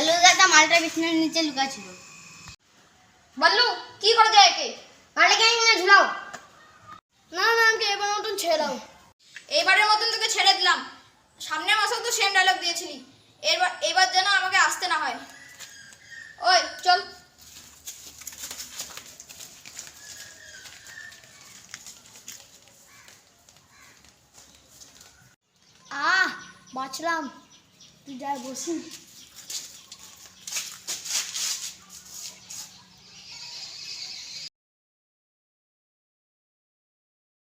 কালু দাদা মালটা বিছানার নিচে লুকা ছিল। বল্লু কি করে যায় একে? মালটাকে এখানে ঝুলাও। না না আমাকে এবার মতন ছেড়ে দাও। এইবারের মতন তোকে ছেড়ে দিলাম। সামনের মাসেও তো সেম ডায়লগ দিয়েছিলি। এবার যেন আমাকে আসতে না হয়। ওই চল। বাঁচলাম, তুই যাই বসি।